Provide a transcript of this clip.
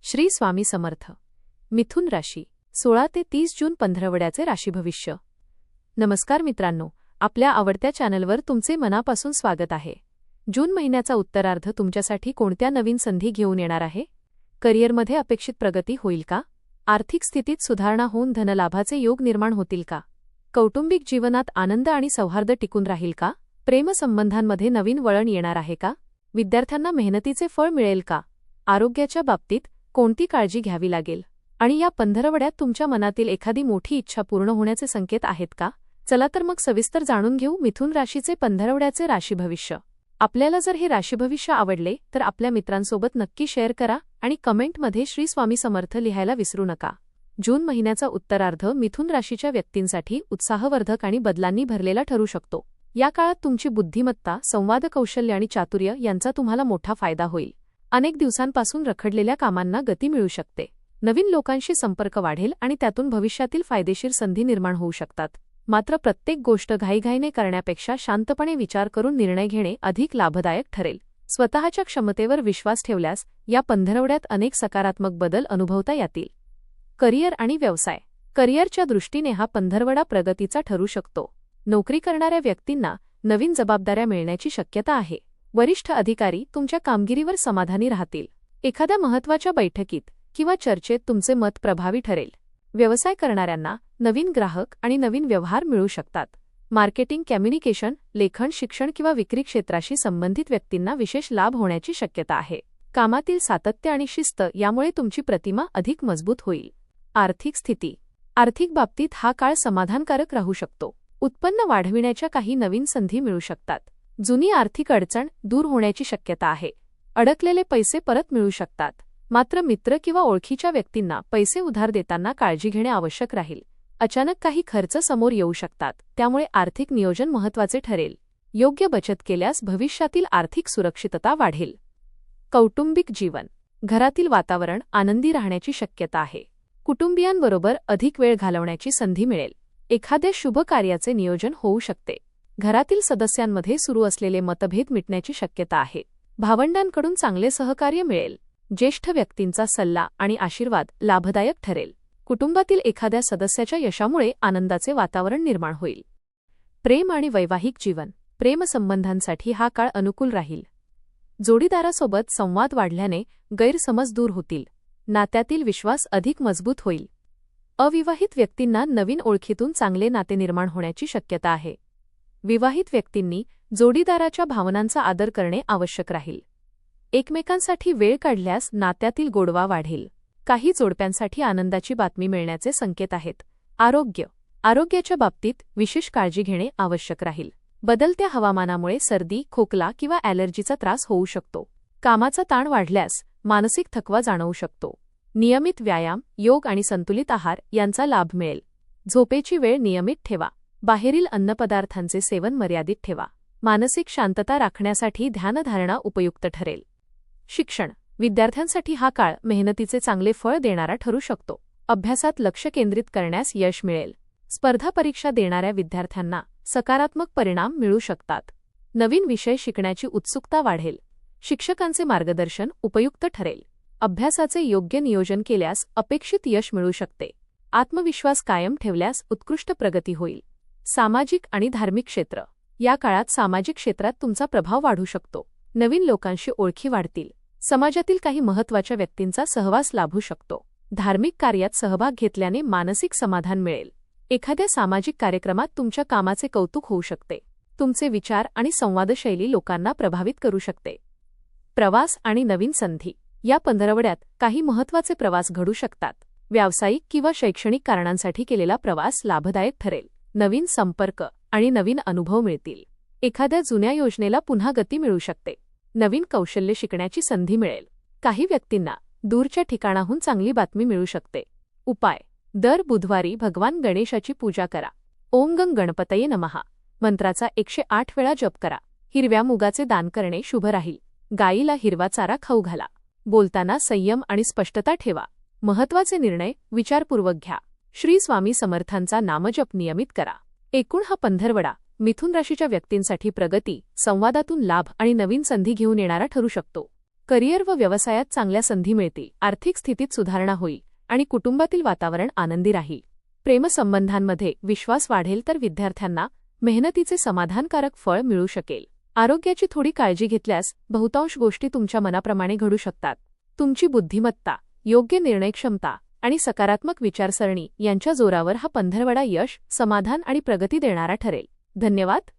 श्री स्वामी समर्थ. मिथुन राशी 16 ते 30 जून पंधरवड्याचे राशी भविष्य. नमस्कार मित्रांनो, आपल्या आवडत्या चॅनलवर तुमचे मनापासून स्वागत आहे. जून महिन्याचा उत्तरार्ध तुमच्यासाठी कोणत्या नवीन संधी घेऊन येणार आहे? करिअरमध्ये अपेक्षित प्रगती होईल का? आर्थिक स्थितीत सुधारणा होऊन धनलाभाचे योग निर्माण होतील का? कौटुंबिक जीवनात आनंद आणि सौहार्द टिकून राहील का? प्रेमसंबंधांमध्ये नवीन वळण येणार आहे का? विद्यार्थ्यांना मेहनतीचे फळ मिळेल का? आरोग्याच्या बाबतीत कोणती काळजी घ्यावी लागेल? आणि या पंधरवड्यात तुमच्या मनातील एखादी मोठी इच्छा पूर्ण होण्याचे संकेत आहेत का? चला तर मग सविस्तर जाणून घेऊ मिथुन राशीचे पंधरवड्याचे राशी भविष्य. आपल्याला जर हे राशी भविष्य आवडले तर आपल्या मित्रांसोबत नक्की शेअर करा आणि कमेंटमध्ये श्री स्वामी समर्थ लिहायला विसरू नका. जून महिन्याचा उत्तरार्ध मिथुन राशीच्या व्यक्तींसाठी उत्साहवर्धक आणि बदलांनी भरलेला ठरू शकतो. या काळात तुमची बुद्धिमत्ता, संवाद कौशल्य आणि चातुर्य यांचा तुम्हाला मोठा फायदा होईल. अनेक दिवसांपासून रखडलेल्या कामांना गती मिळू शकते. नवीन लोकांशी संपर्क वाढेल आणि त्यातून भविष्यातील फायदेशीर संधी निर्माण होऊ शकतात. मात्र प्रत्येक गोष्ट घाईघाईने करण्यापेक्षा शांतपणे विचार करून निर्णय घेणे अधिक लाभदायक ठरेल. स्वतःच्या क्षमतेवर विश्वास ठेवल्यास या पंधरवड्यात अनेक सकारात्मक बदल अनुभवता येतील. करिअर आणि व्यवसाय. करिअरच्या दृष्टीने हा पंधरवडा प्रगतीचा ठरू शकतो. नोकरी करणाऱ्या व्यक्तींना नवीन जबाबदाऱ्या मिळण्याची शक्यता आहे. वरिष्ठ अधिकारी तुमच्या कामगिरीवर समाधानी राहतील. एखाद्या महत्त्वाच्या बैठकीत किंवा चर्चेत तुमचे मत प्रभावी ठरेल. व्यवसाय करणाऱ्यांना नवीन ग्राहक आणि नवीन व्यवहार मिळू शकतात. मार्केटिंग, कम्युनिकेशन, लेखन, शिक्षण किंवा विक्री क्षेत्राशी संबंधित व्यक्तींना विशेष लाभ होण्याची शक्यता आहे. कामातील सातत्य आणि शिस्त यामुळे तुमची प्रतिमा अधिक मजबूत होईल. आर्थिक स्थिती. आर्थिक बाबतीत हा काळ समाधानकारक राहू शकतो. उत्पन्न वाढविण्याच्या काही नवीन संधी मिळू शकतात. जुनी आर्थिक अडचण दूर होण्याची शक्यता आहे. अडकलेले पैसे परत मिळू शकतात. मात्र मित्र किंवा ओळखीच्या व्यक्तींना पैसे उधार देताना काळजी घेणे आवश्यक राहील. अचानक काही खर्च समोर येऊ शकतात, त्यामुळे आर्थिक नियोजन महत्त्वाचे ठरेल. योग्य बचत केल्यास भविष्यातील आर्थिक सुरक्षितता वाढेल. कौटुंबिक जीवन. घरातील वातावरण आनंदी राहण्याची शक्यता आहे. कुटुंबियांबरोबर अधिक वेळ घालवण्याची संधी मिळेल. एखाद्या शुभ कार्याचे नियोजन होऊ शकते. घरातील सदस्यांमध्ये सुरू असलेले मतभेद मिटण्याची शक्यता आहे. भावंडांकडून चांगले सहकार्य मिळेल. ज्येष्ठ व्यक्तींचा सल्ला आणि आशीर्वाद लाभदायक ठरेल. कुटुंबातील एखाद्या सदस्याच्या यशामुळे आनंदाचे वातावरण निर्माण होईल. प्रेम आणि वैवाहिक जीवन. प्रेमसंबंधांसाठी हा काळ अनुकूल राहील. जोडीदारासोबत संवाद वाढल्याने गैरसमज दूर होतील. नात्यातील विश्वास अधिक मजबूत होईल. अविवाहित व्यक्तींना नवीन ओळखीतून चांगले नाते निर्माण होण्याची शक्यता आहे. विवाहित व्यक्तींनी जोडीदाराच्या भावनांचा आदर करणे आवश्यक राहील. एकमेकांसाठी वेळ काढल्यास नात्यातील गोडवा वाढेल. काही जोडप्यांसाठी आनंदाची बातमी मिळण्याचे संकेत आहेत. आरोग्य. आरोग्याच्या बाबतीत विशेष काळजी घेणे आवश्यक राहील. बदलत्या हवामानामुळे सर्दी, खोकला किंवा ॲलर्जीचा त्रास होऊ शकतो. कामाचा ताण वाढल्यास मानसिक थकवा जाणवू शकतो. नियमित व्यायाम, योग आणि संतुलित आहार यांचा लाभ मिळेल. झोपेची वेळ नियमित ठेवा. बाहेरील अन्नपदार्थांचे सेवन मर्यादित ठेवा. मानसिक शांतता राखण्यासाठी ध्यानधारणा उपयुक्त ठरेल. शिक्षण. विद्यार्थ्यांसाठी हा काळ मेहनतीचे चांगले फळ देणारा ठरू शकतो. अभ्यासात लक्ष केंद्रित करण्यास यश मिळेल. स्पर्धा परीक्षा देणाऱ्या विद्यार्थ्यांना सकारात्मक परिणाम मिळू शकतात. नवीन विषय शिकण्याची उत्सुकता वाढेल. शिक्षकांचे मार्गदर्शन उपयुक्त ठरेल. अभ्यासाचे योग्य नियोजन केल्यास अपेक्षित यश मिळू शकते. आत्मविश्वास कायम ठेवल्यास उत्कृष्ट प्रगती होईल. सामाजिक आणि धार्मिक क्षेत्र. या काळात सामाजिक क्षेत्रात तुमचा प्रभाव वाढू शकतो. नवीन लोकांशी ओळखी वाढतील. समाजातील काही महत्त्वाच्या व्यक्तींचा सहवास लाभू शकतो. धार्मिक कार्यात सहभाग घेतल्याने मानसिक समाधान मिळेल. एखाद्या सामाजिक कार्यक्रमात तुमच्या कामाचे कौतुक होऊ शकते. तुमचे विचार आणि संवादशैली लोकांना प्रभावित करू शकते. प्रवास आणि नवीन संधी. या पंधरवड्यात काही महत्त्वाचे प्रवास घडू शकतात. व्यावसायिक किंवा शैक्षणिक कारणांसाठी केलेला प्रवास लाभदायक ठरेल. नवीन संपर्क आणि नवीन अनुभव मिळतील. एखाद्या जुन्या योजनेला पुन्हा गती मिळू शकते. नवीन कौशल्य शिकण्याची संधी मिळेल. काही व्यक्तींना दूरच्या ठिकाणाहून चांगली बातमी मिळू शकते. उपाय. दर बुधवारी भगवान गणेशाची पूजा करा. ओम गं गणपतये नमः मंत्राचा 108 वेळा जप करा. हिरव्या मुगाचे दान करणे शुभ राहील. गायीला हिरवा चारा खाऊ घाला. बोलताना संयम आणि स्पष्टता ठेवा. महत्त्वाचे निर्णय विचारपूर्वक घ्या. श्री स्वामी समर्थांचा नामजप नियमित करा. एकूण हा पंधरवडा मिथुन राशीच्या व्यक्तींसाठी प्रगती, संवादातून लाभ आणि नवीन संधी घेऊन येणारा ठरू शकतो. करिअर व व्यवसायात चांगल्या संधी मिळतील, आर्थिक स्थितीत सुधारणा होईल आणि कुटुंबातील वातावरण आनंदी राहील. प्रेमसंबंधांमध्ये विश्वास वाढेल तर विद्यार्थ्यांना मेहनतीचे समाधानकारक फळ मिळू शकेल. आरोग्याची थोडी काळजी घेतल्यास बहुतांश गोष्टी तुमच्या मनाप्रमाणे घडू शकतात. तुमची बुद्धिमत्ता, योग्य निर्णय क्षमता आणि सकारात्मक विचारसरणी यांच्या जोरावर हा पंधरवडा यश, समाधान आणि प्रगती देणारा ठरेल. धन्यवाद.